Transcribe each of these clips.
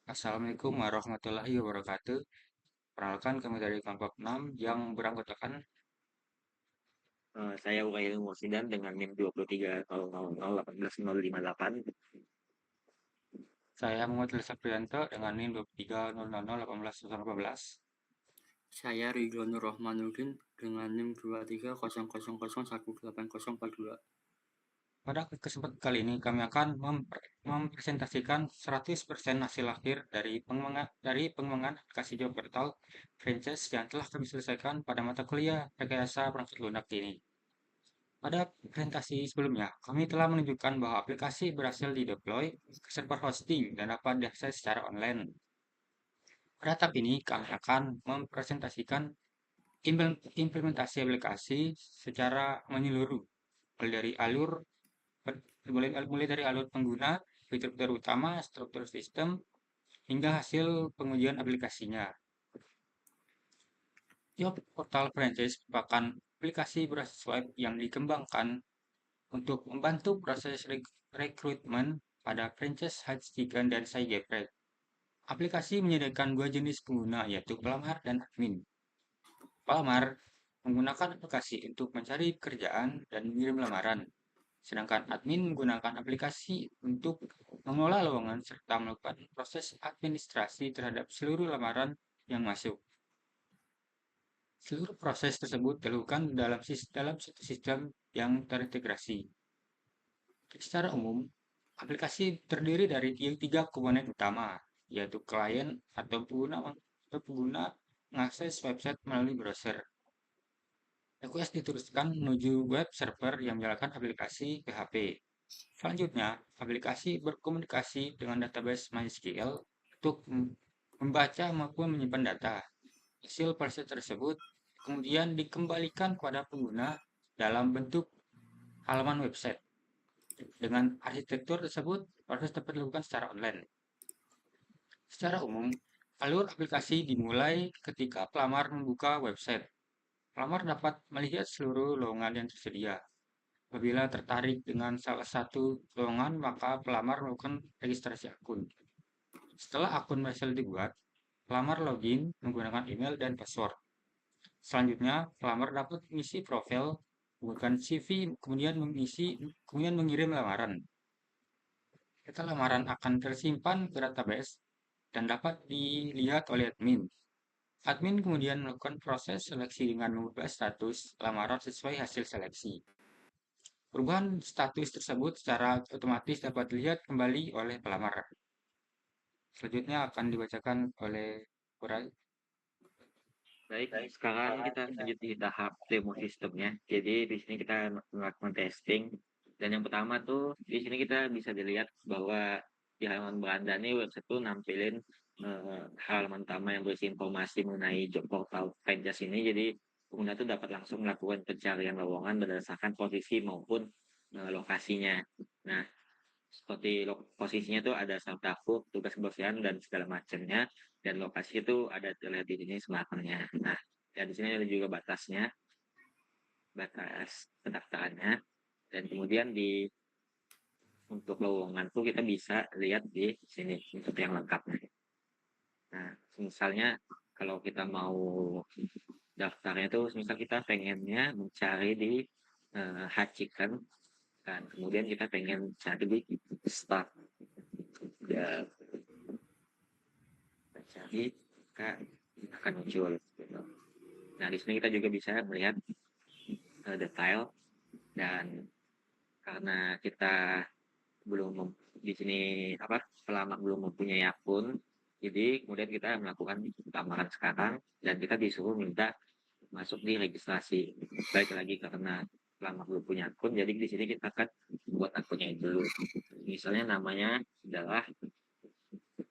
Assalamualaikum warahmatullahi wabarakatuh. Perkenalkan kami dari kelompok 6 yang beranggotakan Saya Wahyudi Mursidan dengan NIM 23.00.18.058. saya Muhammad Rizal Priyanto dengan NIM 23.00.18.18. Saya Ridwan Rahmanuddin dengan NIM 230000180422. Pada kesempatan kali ini kami akan mempresentasikan 100% hasil akhir dari pengembangan aplikasi job portal franchise yang telah kami selesaikan pada mata kuliah rekayasa perangkat lunak ini. Pada presentasi sebelumnya, kami telah menunjukkan bahwa aplikasi berhasil dideploy ke server hosting dan dapat diakses secara online. Pada tahap ini, kami akan mempresentasikan implementasi aplikasi secara menyeluruh, mulai dari mulai dari alur pengguna, fitur-fitur utama, struktur sistem, hingga hasil pengujian aplikasinya. Job Portal Franchise merupakan aplikasi berbasis web yang dikembangkan untuk membantu proses rekrutmen pada franchise Hutch Chicken dan Sai Geprek. Aplikasi menyediakan dua jenis pengguna, yaitu pelamar dan admin. Pelamar menggunakan aplikasi untuk mencari pekerjaan dan mengirim lamaran, sedangkan admin menggunakan aplikasi untuk mengelola lowongan serta melakukan proses administrasi terhadap seluruh lamaran yang masuk. Seluruh proses tersebut dilakukan dalam satu sistem yang terintegrasi. Secara umum, aplikasi terdiri dari tiga komponen utama, yaitu klien atau pengguna mengakses website melalui browser. Request diteruskan menuju web server yang menjalankan aplikasi PHP. Selanjutnya, aplikasi berkomunikasi dengan database MySQL untuk membaca maupun menyimpan data. Hasil proses tersebut kemudian dikembalikan kepada pengguna dalam bentuk halaman website. Dengan arsitektur tersebut, proses dapat dilakukan secara online. Secara umum, alur aplikasi dimulai ketika pelamar membuka website. Pelamar dapat melihat seluruh lowongan yang tersedia. Apabila tertarik dengan salah satu lowongan, maka pelamar melakukan registrasi akun. Setelah akun berhasil dibuat, pelamar login menggunakan email dan password. Selanjutnya, pelamar dapat mengisi profil, menggunakan CV, kemudian mengirim lamaran. Data lamaran akan tersimpan ke database dan dapat dilihat oleh admin. Admin kemudian melakukan proses seleksi dengan mengubah status lamaran sesuai hasil seleksi. Perubahan status tersebut secara otomatis dapat dilihat kembali oleh pelamar. Selanjutnya akan dibacakan oleh Quray. Baik, sekarang kita lanjut di tahap demo sistemnya. Jadi di sini kita melakukan testing. Dan yang pertama tuh di sini kita bisa dilihat bahwa di halaman beranda nih website tuh nampilin halaman utama yang berisi informasi mengenai job portal franchise ini. Jadi pengguna tuh dapat langsung melakukan pencarian lowongan berdasarkan posisi maupun lokasinya. Nah, seperti posisinya tuh ada startup, tugas kebersihan dan segala macamnya, dan lokasi itu ada terlihat di sini sematanya. Nah, ya di sini ada juga batasnya, batas pendaftarannya, dan kemudian untuk lowongan tuh kita bisa lihat di sini untuk yang lengkapnya. Nah, misalnya kalau kita mau daftarnya tuh, misal kita pengennya mencari di hot chicken, kan kemudian kita pengen cari di start, ya cari maka akan muncul gitu. Nah di sini kita juga bisa melihat detail, dan karena kita di sini apa selama belum mempunyai akun, jadi kemudian kita melakukan lamaran sekarang dan kita disuruh minta masuk di registrasi. Baik lagi karena selama belum punya akun, jadi di sini kita akan buat akunnya dulu. Misalnya namanya adalah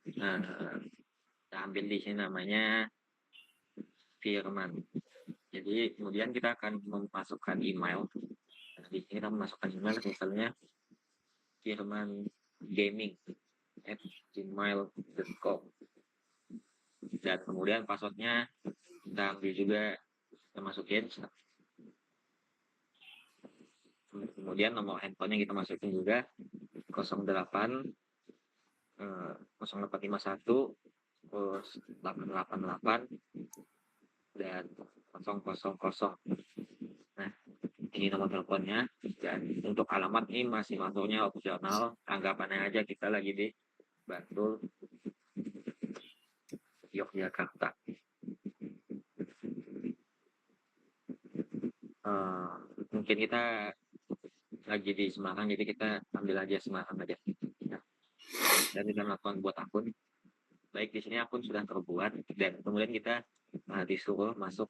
kita ambil di sini namanya Firman. Jadi kemudian kita akan memasukkan email. Nah, di sini kita memasukkan email misalnya firmangaming@gmail.com, dan kemudian passwordnya kita ambil juga, kita masukin. Kemudian nomor handphonenya kita masukin juga 08 0851 terus 888 dan 000. Nah, ini nomor teleponnya, dan untuk alamat ini masih masuknya opsional, anggapannya aja kita lagi di Bantul, Yogyakarta. Mungkin kita lagi di Semarang, jadi kita ambil aja Semarang aja. Nah, dan kita melakukan buat akun. Baik, di sini akun sudah terbuat, dan kemudian kita disuruh masuk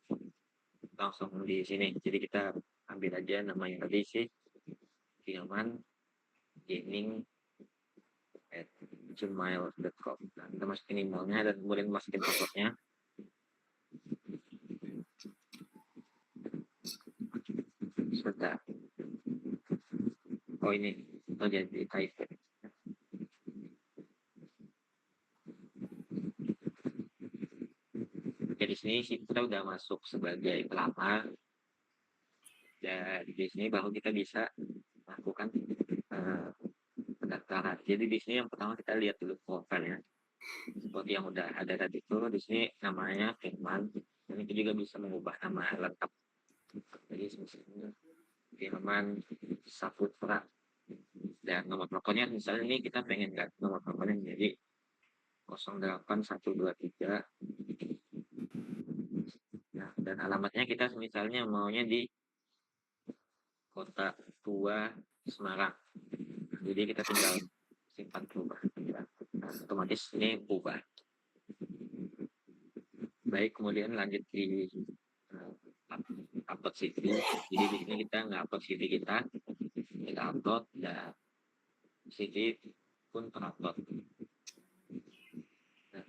langsung di sini. Jadi kita ambil aja nama yang tadi sih, Firman Gaming @gmail.com. Nah, kita masukin emailnya dan kemudian masukin passwordnya. Sebentar. Oh, ini jadi type. Jadi di sini kita udah masuk sebagai pelamar, dan di sini baru kita bisa melakukan pendaftaran. Jadi di sini yang pertama kita lihat dulu profilnya. Seperti yang udah ada tadi itu, di sini namanya Firman, dan itu juga bisa mengubah nama lengkap. Jadi misalnya Firman Saputra, dan nomor teleponnya misalnya ini kita pengen ganti nomor teleponnya jadi 08123. Nah, dan alamatnya kita misalnya maunya di Kota Tua Semarang, jadi kita tinggal simpan berubah, nah, otomatis ini berubah. Baik, kemudian lanjut di upload CV. Jadi di sini kita nggak upload CV kita upload, dan CV pun terupload. Nah,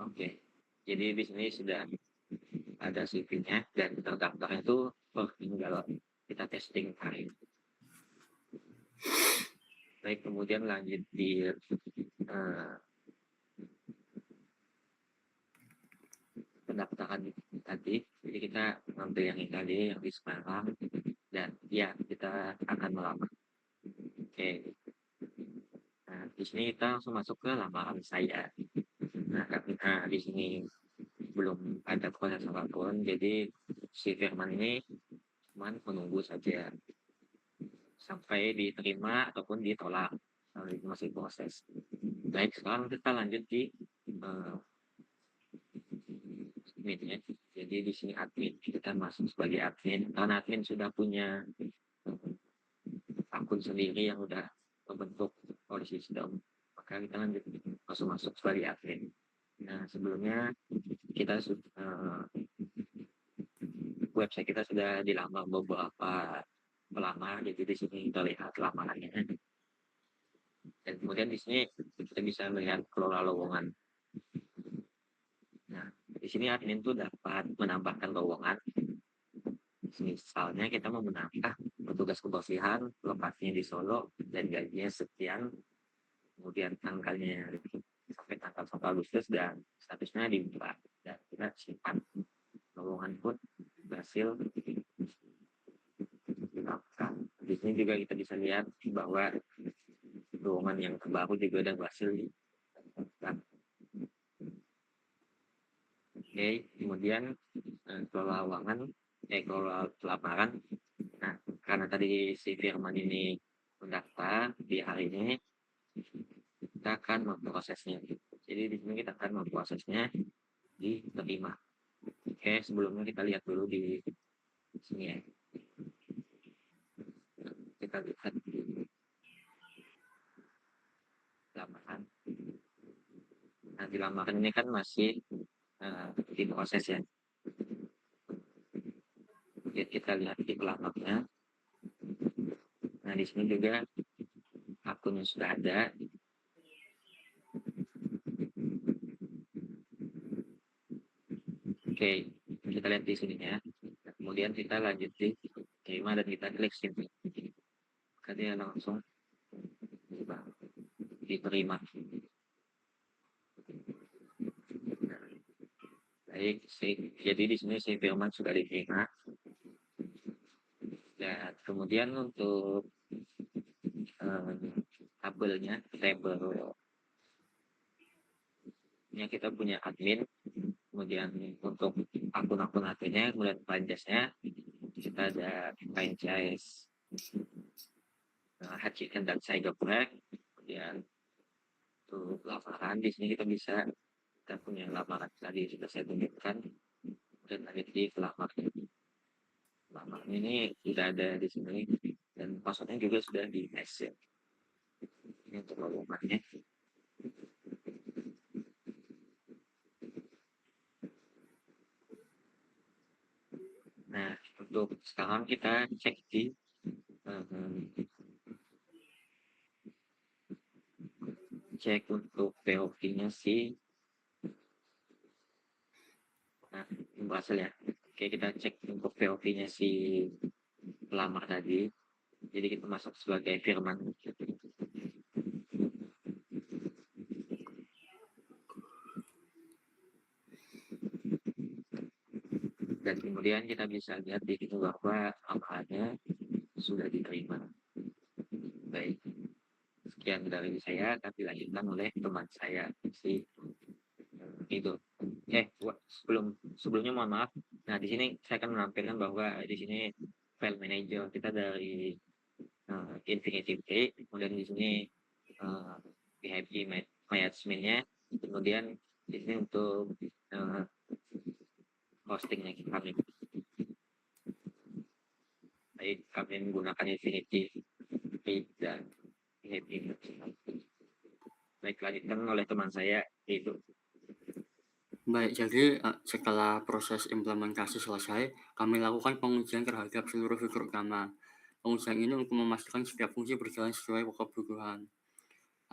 oke, jadi di sini sudah ada CV-nya dan terdaftar itu tinggal kita testing hari. Baik, kemudian lanjut di pendaftaran tadi. Jadi kita ngambil yang ini tadi, yang di Semarang, dan ya kita akan melamar. Oke. Nah, di sini kita langsung masuk ke lamaran saya. Nah, karena di sini belum ada proses apapun, jadi si Firman ini cuma menunggu saja sampai diterima ataupun ditolak. Itu masih proses. Baik, sekarang kita lanjut di admin ya. Jadi di sini admin, kita masuk sebagai admin. Karena admin sudah punya akun sendiri yang udah membentuk oleh sistem, maka kita lanjut masuk sebagai admin. Nah, sebelumnya kita website kita sudah dilamar beberapa pelamar, jadi di sini kita lihat lamarannya. Dan kemudian di sini kita bisa melihat kelola lowongan. Nah, di sini admin itu dapat menambahkan lowongan. Misalnya kita mau menambah petugas kebersihan, lokasinya di Solo dan gajinya sekian, kemudian tanggalnya sampai tanggal 1 Agustus dan statusnya dibuka, dan kita simpan. Lowongan pun berhasil dilakukan. Di sini juga kita bisa lihat bahwa lowongan yang terbaru juga sudah berhasil dilakukan. Oke, kemudian kelola lowongan, kelola lamaran. Nah, karena tadi si Firman ini mendaftar di hari ini, kita akan memprosesnya. Jadi di sini kita akan memprosesnya diterima. Oke, sebelumnya kita lihat dulu di sini ya. Kita lihat di lamaran. Nah, di lamaran ini kan masih diproses ya. Jadi kita lihat di pelamarnya. Nah, di sini juga akunnya sudah ada. Oke, kita lihat di sini ya. Kemudian kita lanjut di terima dan kita klik sini. Maka dia langsung diterima. Baik, jadi di sini si Firman sudah diterima. Dan kemudian untuk tabelnya, tabelnya kita punya admin, kemudian untuk akun-akun adminnya, kemudian franchise-nya kita ada franchise Hachiken dan Cyberpunk. Kemudian untuk lamaran di sini kita punya lamaran tadi sudah saya tunjukkan, dan nanti di lamaran ini sudah ada di sini, dan passwordnya juga sudah di ya. Ini untuk lamarannya. Nah, untuk sekarang kita cek di cek untuk POV-nya sih. Nah, berhasil ya. Oke, kita cek untuk POV-nya si pelamar tadi. Jadi kita masuk sebagai Firman. Dan kemudian kita bisa lihat di situ bahwa amalannya sudah diterima. Baik, sekian dari saya, tapi dilanjutkan oleh teman saya si itu. Sebelumnya mohon maaf. Nah, di sini saya akan menampilkan bahwa di sini file manager kita dari Infinity Play, kemudian di sini PHP MyAdmin-nya, kemudian di sini untuk hostingnya kami. Baik, kami menggunakan Infinity Play dan PHP. Baik, lanjutkan oleh teman saya itu. Baik, jadi setelah proses implementasi selesai, kami lakukan pengujian terhadap seluruh fitur utama. Pengujian ini untuk memastikan setiap fungsi berjalan sesuai pokok kebutuhan.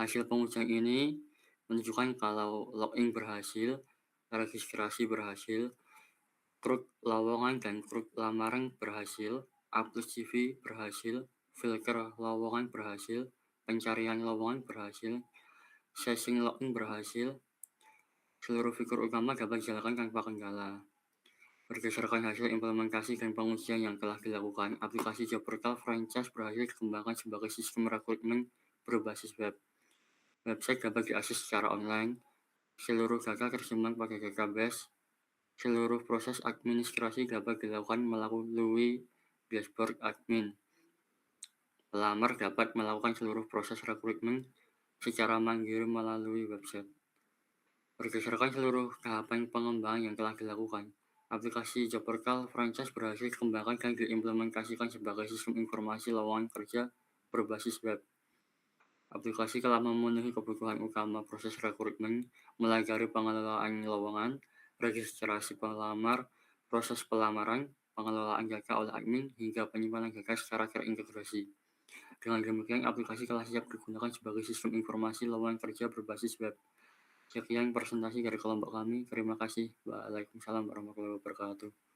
Hasil pengujian ini menunjukkan kalau login berhasil, registrasi berhasil, create lowongan dan create lamaran berhasil, upload CV berhasil, filter lowongan berhasil, pencarian lowongan berhasil, session login berhasil. Seluruh fitur utama dapat dijalankan tanpa kendala. Berdasarkan hasil implementasi dan pengujian yang telah dilakukan, aplikasi job portal franchise berhasil dikembangkan sebagai sistem rekrutmen berbasis web. Website dapat diakses secara online, seluruh data tersimpan pada database, seluruh proses administrasi dapat dilakukan melalui dashboard admin. Pelamar dapat melakukan seluruh proses rekrutmen secara mandiri melalui website. Berdasarkan seluruh tahapan pengembangan yang telah dilakukan, aplikasi job portal franchise berhasil dikembangkan dan diimplementasikan sebagai sistem informasi lowongan kerja berbasis web. Aplikasi telah memenuhi kebutuhan utama proses rekrutmen, mulai dari pengelolaan lowongan, registrasi pelamar, proses pelamaran, pengelolaan data oleh admin, hingga penyimpanan data secara terintegrasi. Dengan demikian, aplikasi telah siap digunakan sebagai sistem informasi lowongan kerja berbasis web. Sekian presentasi dari kelompok kami. Terima kasih. Waalaikumsalam warahmatullahi wabarakatuh.